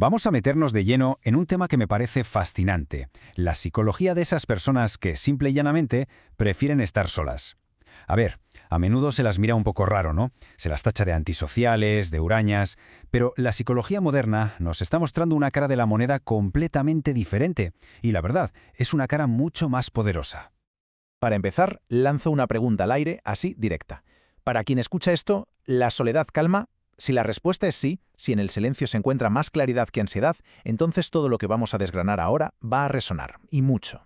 Vamos a meternos de lleno en un tema que me parece fascinante, la psicología de esas personas que, simple y llanamente, prefieren estar solas. A ver, a menudo se las mira un poco raro, ¿no? Se las tacha de antisociales, de hurañas, pero la psicología moderna nos está mostrando una cara de la moneda completamente diferente, y la verdad, es una cara mucho más poderosa. Para empezar, lanzo una pregunta al aire, así directa. Para quien escucha esto, ¿la soledad calma? Si la respuesta es sí, si en el silencio se encuentra más claridad que ansiedad, entonces todo lo que vamos a desgranar ahora va a resonar, y mucho.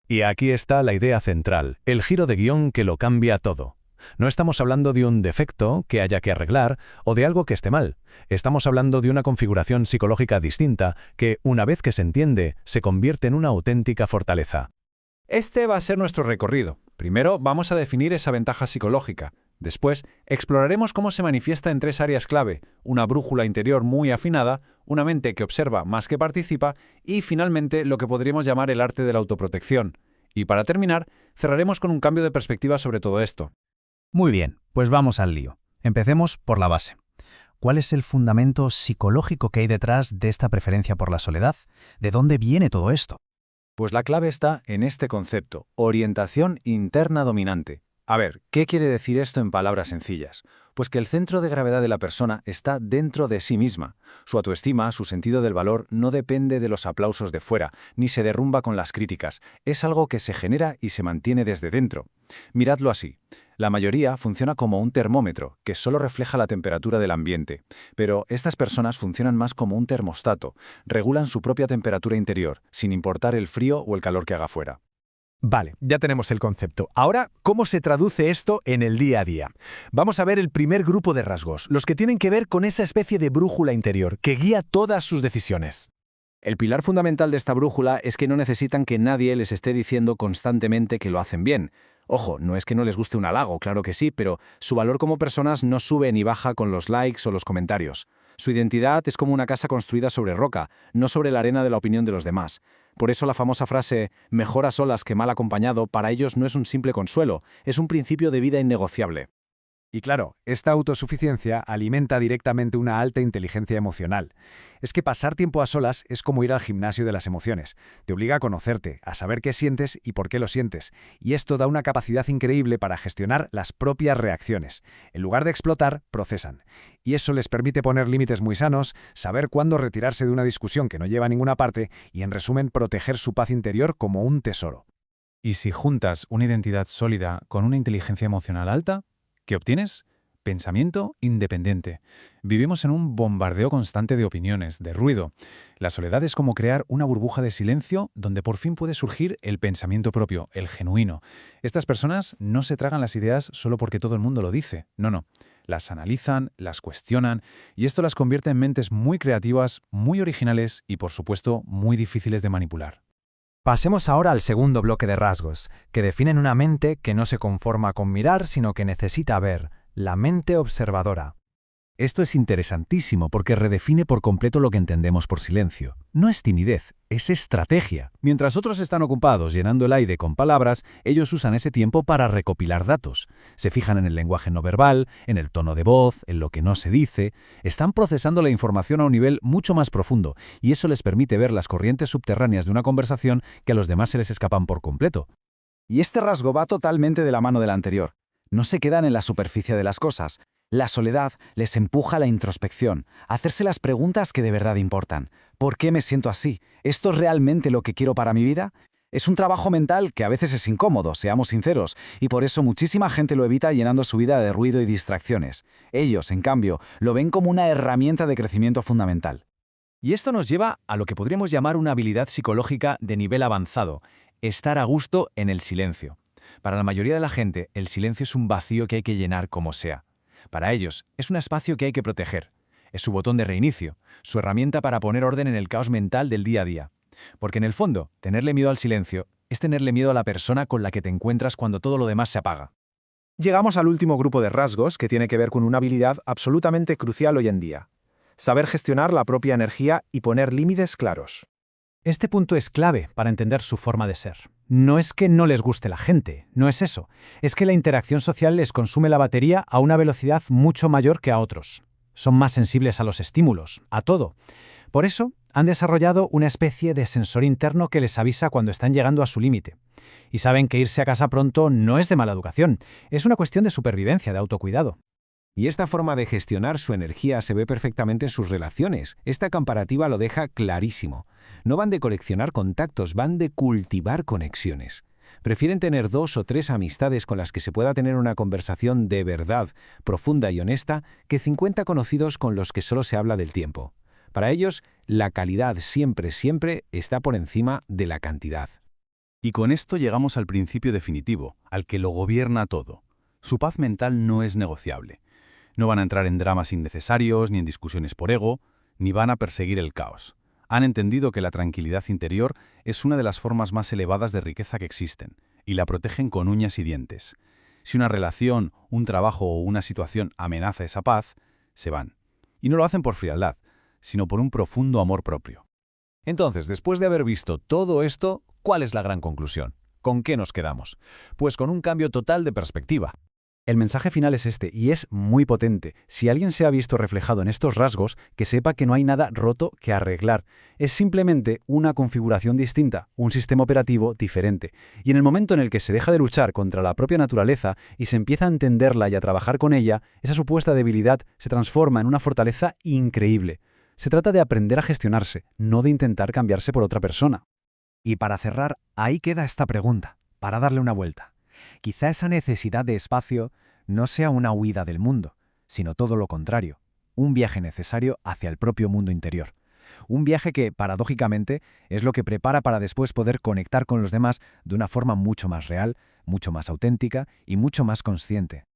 Y aquí está la idea central, el giro de guión que lo cambia todo. No estamos hablando de un defecto que haya que arreglar o de algo que esté mal. Estamos hablando de una configuración psicológica distinta que, una vez que se entiende, se convierte en una auténtica fortaleza. Este va a ser nuestro recorrido. Primero vamos a definir esa ventaja psicológica. Después, exploraremos cómo se manifiesta en 3 áreas clave: una brújula interior muy afinada, una mente que observa más que participa y, finalmente, lo que podríamos llamar el arte de la autoprotección. Y para terminar, cerraremos con un cambio de perspectiva sobre todo esto. Muy bien, pues vamos al lío. Empecemos por la base. ¿Cuál es el fundamento psicológico que hay detrás de esta preferencia por la soledad? ¿De dónde viene todo esto? Pues la clave está en este concepto: orientación interna dominante. A ver, ¿qué quiere decir esto en palabras sencillas? Pues que el centro de gravedad de la persona está dentro de sí misma. Su autoestima, su sentido del valor, no depende de los aplausos de fuera, ni se derrumba con las críticas. Es algo que se genera y se mantiene desde dentro. Miradlo así. La mayoría funciona como un termómetro, que solo refleja la temperatura del ambiente. Pero estas personas funcionan más como un termostato. Regulan su propia temperatura interior, sin importar el frío o el calor que haga fuera. Vale, ya tenemos el concepto. Ahora, ¿cómo se traduce esto en el día a día? Vamos a ver el primer grupo de rasgos, los que tienen que ver con esa especie de brújula interior que guía todas sus decisiones. El pilar fundamental de esta brújula es que no necesitan que nadie les esté diciendo constantemente que lo hacen bien. Ojo, no es que no les guste un halago, claro que sí, pero su valor como personas no sube ni baja con los likes o los comentarios. Su identidad es como una casa construida sobre roca, no sobre la arena de la opinión de los demás. Por eso la famosa frase «mejor a solas que mal acompañado» para ellos no es un simple consuelo, es un principio de vida innegociable. Y claro, esta autosuficiencia alimenta directamente una alta inteligencia emocional. Es que pasar tiempo a solas es como ir al gimnasio de las emociones. Te obliga a conocerte, a saber qué sientes y por qué lo sientes. Y esto da una capacidad increíble para gestionar las propias reacciones. En lugar de explotar, procesan. Y eso les permite poner límites muy sanos, saber cuándo retirarse de una discusión que no lleva a ninguna parte y, en resumen, proteger su paz interior como un tesoro. Y si juntas una identidad sólida con una inteligencia emocional alta, ¿qué obtienes? Pensamiento independiente. Vivimos en un bombardeo constante de opiniones, de ruido. La soledad es como crear una burbuja de silencio donde por fin puede surgir el pensamiento propio, el genuino. Estas personas no se tragan las ideas solo porque todo el mundo lo dice. No. Las analizan, las cuestionan, y esto las convierte en mentes muy creativas, muy originales y, por supuesto, muy difíciles de manipular. Pasemos ahora al segundo bloque de rasgos, que definen una mente que no se conforma con mirar, sino que necesita ver, la mente observadora. Esto es interesantísimo porque redefine por completo lo que entendemos por silencio. No es timidez, es estrategia. Mientras otros están ocupados llenando el aire con palabras, ellos usan ese tiempo para recopilar datos. Se fijan en el lenguaje no verbal, en el tono de voz, en lo que no se dice. Están procesando la información a un nivel mucho más profundo y eso les permite ver las corrientes subterráneas de una conversación que a los demás se les escapan por completo. Y este rasgo va totalmente de la mano del anterior. No se quedan en la superficie de las cosas. La soledad les empuja a la introspección, a hacerse las preguntas que de verdad importan. ¿Por qué me siento así? ¿Esto es realmente lo que quiero para mi vida? Es un trabajo mental que a veces es incómodo, seamos sinceros, y por eso muchísima gente lo evita llenando su vida de ruido y distracciones. Ellos, en cambio, lo ven como una herramienta de crecimiento fundamental. Y esto nos lleva a lo que podríamos llamar una habilidad psicológica de nivel avanzado: estar a gusto en el silencio. Para la mayoría de la gente, el silencio es un vacío que hay que llenar como sea. Para ellos, es un espacio que hay que proteger. Es su botón de reinicio, su herramienta para poner orden en el caos mental del día a día. Porque en el fondo, tenerle miedo al silencio es tenerle miedo a la persona con la que te encuentras cuando todo lo demás se apaga. Llegamos al último grupo de rasgos que tiene que ver con una habilidad absolutamente crucial hoy en día: saber gestionar la propia energía y poner límites claros. Este punto es clave para entender su forma de ser. No es que no les guste la gente, no es eso. Es que la interacción social les consume la batería a una velocidad mucho mayor que a otros. Son más sensibles a los estímulos, a todo. Por eso, han desarrollado una especie de sensor interno que les avisa cuando están llegando a su límite. Y saben que irse a casa pronto no es de mala educación, es una cuestión de supervivencia, de autocuidado. Y esta forma de gestionar su energía se ve perfectamente en sus relaciones. Esta comparativa lo deja clarísimo. No van de coleccionar contactos, van de cultivar conexiones. Prefieren tener 2 o 3 amistades con las que se pueda tener una conversación de verdad, profunda y honesta, que 50 conocidos con los que solo se habla del tiempo. Para ellos, la calidad siempre está por encima de la cantidad. Y con esto llegamos al principio definitivo, al que lo gobierna todo. Su paz mental no es negociable. No van a entrar en dramas innecesarios, ni en discusiones por ego, ni van a perseguir el caos. Han entendido que la tranquilidad interior es una de las formas más elevadas de riqueza que existen, y la protegen con uñas y dientes. Si una relación, un trabajo o una situación amenaza esa paz, se van. Y no lo hacen por frialdad, sino por un profundo amor propio. Entonces, después de haber visto todo esto, ¿cuál es la gran conclusión? ¿Con qué nos quedamos? Pues con un cambio total de perspectiva. El mensaje final es este, y es muy potente. Si alguien se ha visto reflejado en estos rasgos, que sepa que no hay nada roto que arreglar. Es simplemente una configuración distinta, un sistema operativo diferente. Y en el momento en el que se deja de luchar contra la propia naturaleza y se empieza a entenderla y a trabajar con ella, esa supuesta debilidad se transforma en una fortaleza increíble. Se trata de aprender a gestionarse, no de intentar cambiarse por otra persona. Y para cerrar, ahí queda esta pregunta, para darle una vuelta. Quizá esa necesidad de espacio no sea una huida del mundo, sino todo lo contrario, un viaje necesario hacia el propio mundo interior. Un viaje que, paradójicamente, es lo que prepara para después poder conectar con los demás de una forma mucho más real, mucho más auténtica y mucho más consciente.